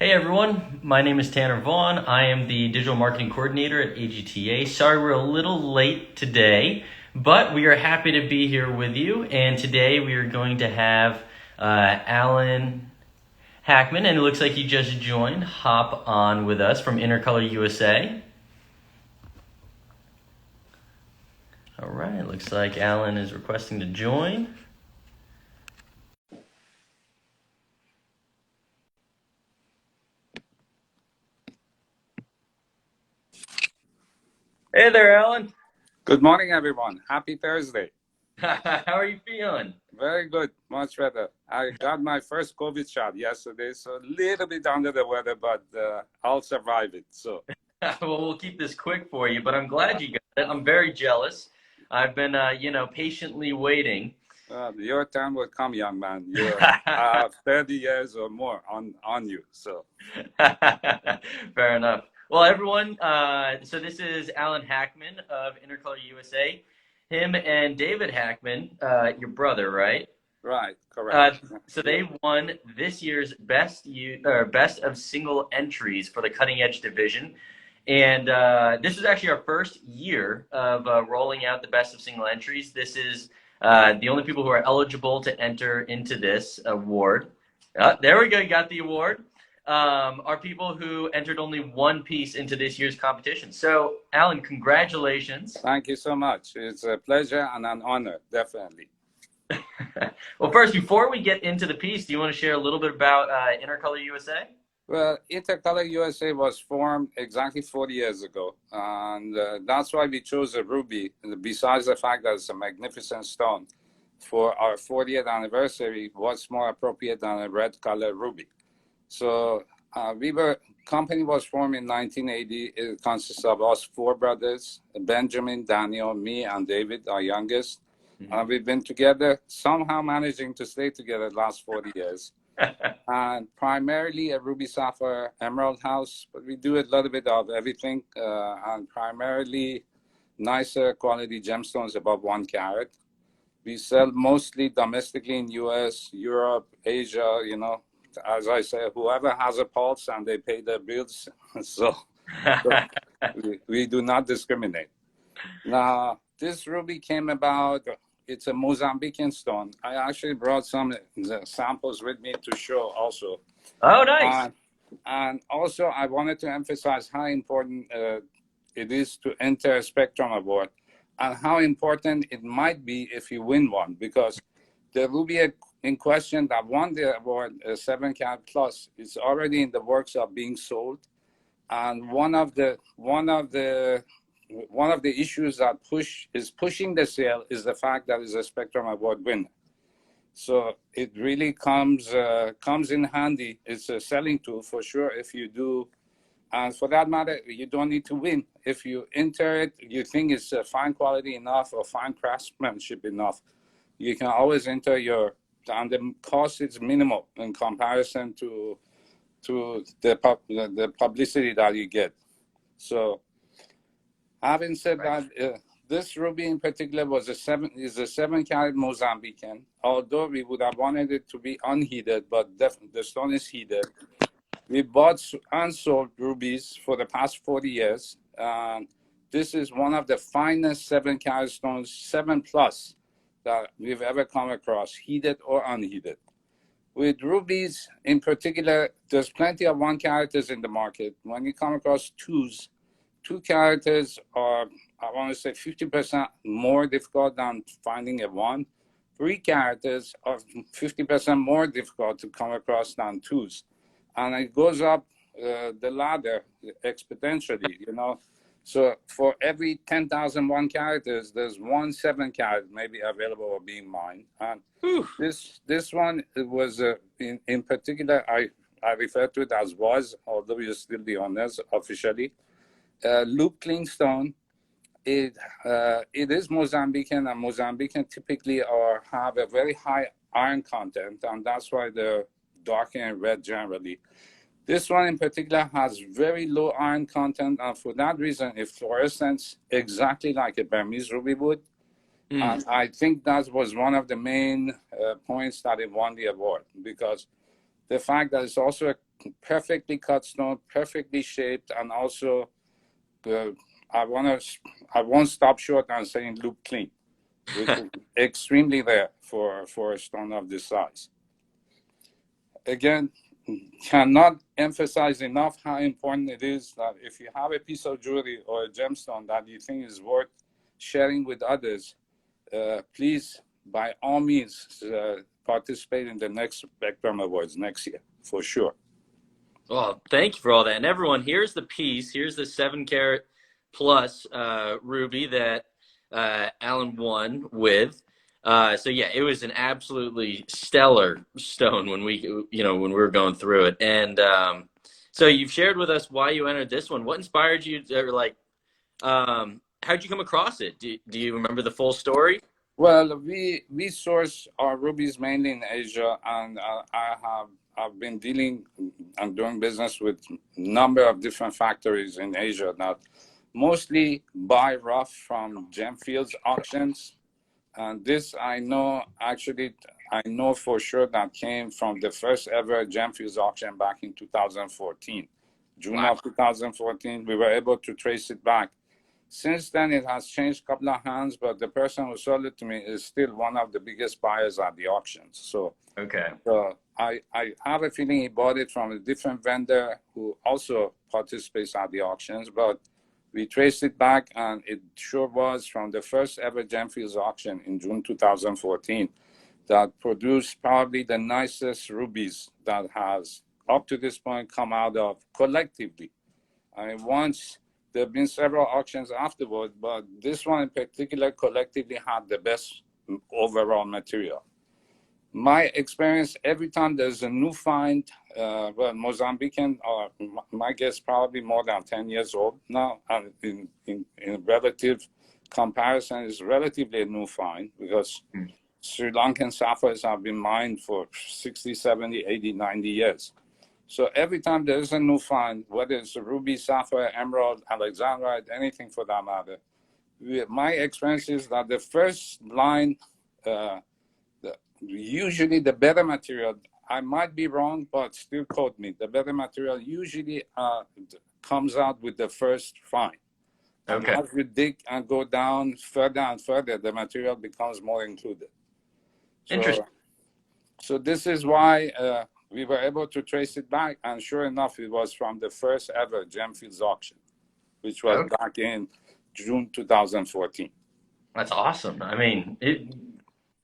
Hey everyone, my name is Tanner Vaughn. I am the digital marketing coordinator at AGTA. Sorry we're a little late today, but we are happy to be here with you. And today we are going to have Alan Hackman, and it looks like he just joined, hop on with us from Intercolor USA. All right, looks like Alan is requesting to join. Hey there, Alan. Good morning, everyone. Happy Thursday. How are you feeling? Very good, much better. I got my first COVID shot yesterday, so a little bit under the weather, but I'll survive it. So, Well, we'll keep this quick for you, but I'm glad you got it. I'm very jealous. I've been, patiently waiting. your time will come, young man. You have 30 years or more on you. So, Fair enough. Well, everyone, so this is Alan Hackman of Intercolor USA. Him and David Hackman, your brother, right? right, Uh, correct. so they won this year's best of single entries for the cutting edge division, and this is actually our first year of rolling out the best of single entries. This is the only people who are eligible to enter into this award. There we go, you got the award. Are people who entered only one piece into this year's competition. So, Alan, congratulations. Thank you so much. It's a pleasure and an honor, definitely. Well, first, before we get into the piece, do you want to share a little bit about Intercolor USA? Well, Intercolor USA was formed exactly 40 years ago, and that's why we chose a ruby. Besides the fact that it's a magnificent stone, for our 40th anniversary, what's more appropriate than a red color ruby? So company was formed in 1980. It consists of us four brothers: Benjamin, Daniel, me, and David, our youngest. We've been together, somehow managing to stay together the last 40 years. And primarily a ruby sapphire emerald house, but we do a little bit of everything, and primarily nicer quality gemstones above 1 carat. We sell mostly domestically in US, Europe, Asia, as I say, whoever has a pulse and they pay their bills. So we do not discriminate. Now, this ruby came about, it's a Mozambican stone. I actually brought some samples with me to show also. Oh, nice. And also, I wanted to emphasize how important it is to enter a Spectrum Award and how important it might be if you win one, because the ruby in question that won the award, 7 carat plus, is already in the works of being sold. And one of the issues that is pushing the sale is the fact that it's a Spectrum Award winner. So it really comes in handy. It's a selling tool for sure if you do. And for that matter, you don't need to win. If you enter it, you think it's fine quality enough or fine craftsmanship enough, you can always enter and the cost is minimal in comparison to the publicity that you get. So having said that, this ruby in particular is a 7 carat Mozambican. Although we would have wanted it to be unheated, but the stone is heated. We bought and sold rubies for the past 40 years. This is one of the finest 7 carat stones, 7 plus, that we've ever come across, heated or unheated. With rubies in particular, there's plenty of 1 caraters in the market. When you come across 2s, 2 caraters are, I want to say, 50% more difficult than finding a 1. 3 caraters are 50% more difficult to come across than 2s. And it goes up the ladder exponentially, So for every 10,000 1 caraters, there's 1 7 carat maybe available or being mined. And this one, it was, in particular, I refer to it as was, although you're still the owners officially. Loop clean stone. It is Mozambican, and Mozambican typically have a very high iron content, and that's why they're dark and red generally. This one in particular has very low iron content, and for that reason, it fluoresces exactly like a Burmese ruby would. And I think that was one of the main points that it won the award, because the fact that it's also a perfectly cut stone, perfectly shaped, and also I won't stop short on saying loop clean, which is extremely rare for a stone of this size. Again, cannot emphasize enough how important it is that if you have a piece of jewelry or a gemstone that you think is worth sharing with others, please, by all means, participate in the next Spectrum Awards next year, for sure. Well, thank you for all that. And everyone, here's the piece. Here's the 7 carat plus ruby that Alan won with. So yeah, it was an absolutely stellar stone when when we were going through it. And so you've shared with us why you entered this one. What inspired you, or how'd you come across it? Do you remember the full story? Well, we source our rubies mainly in Asia, and I've been dealing and doing business with a number of different factories in Asia that mostly buy rough from gem fields auctions. And this I know for sure that came from the first ever gem fields auction back in 2014. June Wow. of 2014, we were able to trace it back. Since then, it has changed a couple of hands, but the person who sold it to me is still one of the biggest buyers at the auctions. So, okay. I have a feeling he bought it from a different vendor who also participates at the auctions, but we traced it back, and it sure was from the first ever Gemfields auction in June 2014 that produced probably the nicest rubies that has, up to this point, come out of collectively. I mean, once there have been several auctions afterward, but this one in particular collectively had the best overall material. My experience, every time there's a new find, Mozambican, or my guess probably more than 10 years old now, and in relative comparison is relatively a new find, because Sri Lankan sapphires have been mined for 60, 70, 80, 90 years. So every time there is a new find, whether it's a ruby, sapphire, emerald, alexandrite, anything for that matter, my experience is that the first line, usually the better material, I might be wrong, but still quote me, the better material usually comes out with the first find. Okay. And as we dig and go down further and further, the material becomes more included. Interesting. So this is why we were able to trace it back, and sure enough, it was from the first ever Gemfields auction, which was back in June 2014. That's awesome. I mean,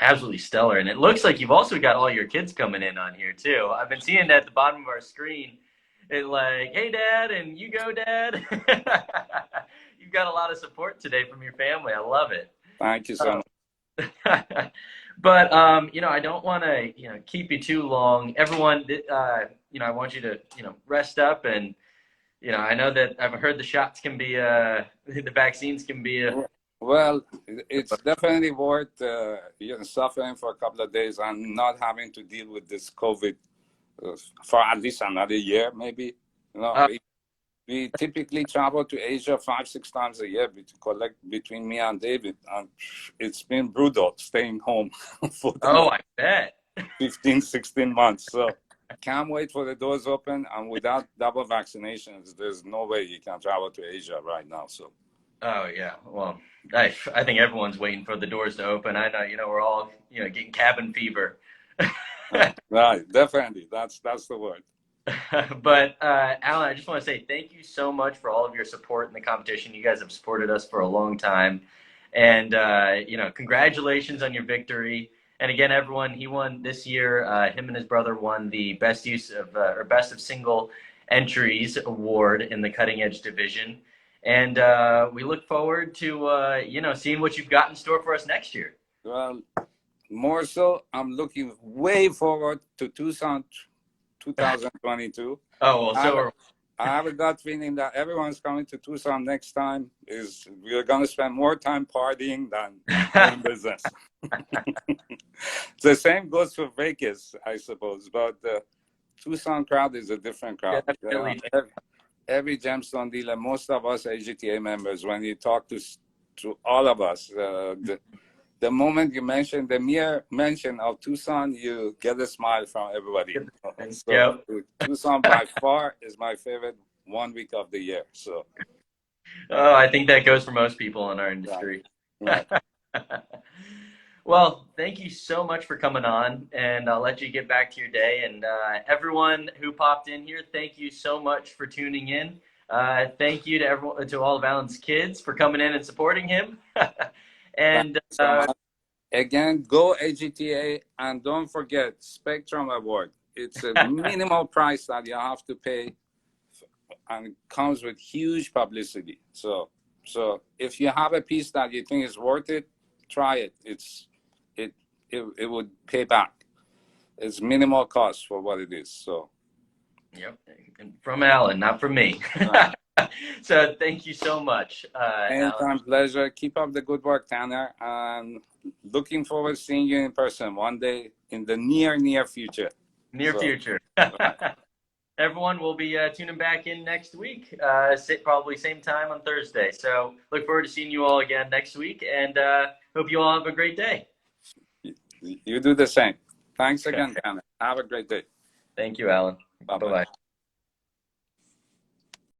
absolutely stellar. And it looks like you've also got all your kids coming in on here too. I've been seeing at the bottom of our screen, it like, hey dad, and you go dad. You've got a lot of support today from your family. I love it. Thank you so much. But I don't want to keep you too long. Everyone, I want you to rest up, and I know that I've heard the shots can be the vaccines can be well, it's definitely worth suffering for a couple of days and not having to deal with this COVID for at least another year, maybe. We typically travel to Asia 5-6 times a year to collect between me and David, and it's been brutal staying home for I bet 15-16 months. So I can't wait for the doors open, and without double vaccinations, there's no way you can travel to Asia right now. So oh yeah, well, I think everyone's waiting for the doors to open. I know we're all getting cabin fever. Right, definitely, that's the word. But Alan, I just want to say thank you so much for all of your support in the competition. You guys have supported us for a long time, and congratulations on your victory. And again, everyone, he won this year. Him and his brother won the best of single entries award in the cutting edge division. And we look forward to seeing what you've got in store for us next year. Well, more so, I'm looking way forward to Tucson 2022. Oh, well, I have a gut feeling that everyone's coming to Tucson next time. We're going to spend more time partying than in business. The same goes for Vegas, I suppose, but the Tucson crowd is a different crowd. Yeah, every gemstone dealer, most of us AGTA members, when you talk to all of us, the moment you mention, the mere mention of Tucson, you get a smile from everybody. So Yep. Tucson by far is my favorite 1 week of the year. So Oh, I think that goes for most people in our industry. right. Well, thank you so much for coming on, and I'll let you get back to your day. And everyone who popped in here, thank you so much for tuning in. Thank you to everyone, to all of Alan's kids for coming in and supporting him. And So much. Again, go AGTA, and don't forget Spectrum Award. It's a minimal price that you have to pay, and it comes with huge publicity. So if you have a piece that you think is worth it, try it. It would pay back. It's minimal cost for what it is. So yep, from Alan, not from me. right. So thank you so much, Anytime, Alan. pleasure. Keep up the good work, Tanner, and looking forward to seeing you in person one day in the near future. Near So, future. Everyone will be tuning back in next week, probably same time on Thursday. So look forward to seeing you all again next week, and hope you all have a great day. You do the same. Thanks again, Tanner. Have a great day. Thank you, Alan. Bye-bye. Bye-bye.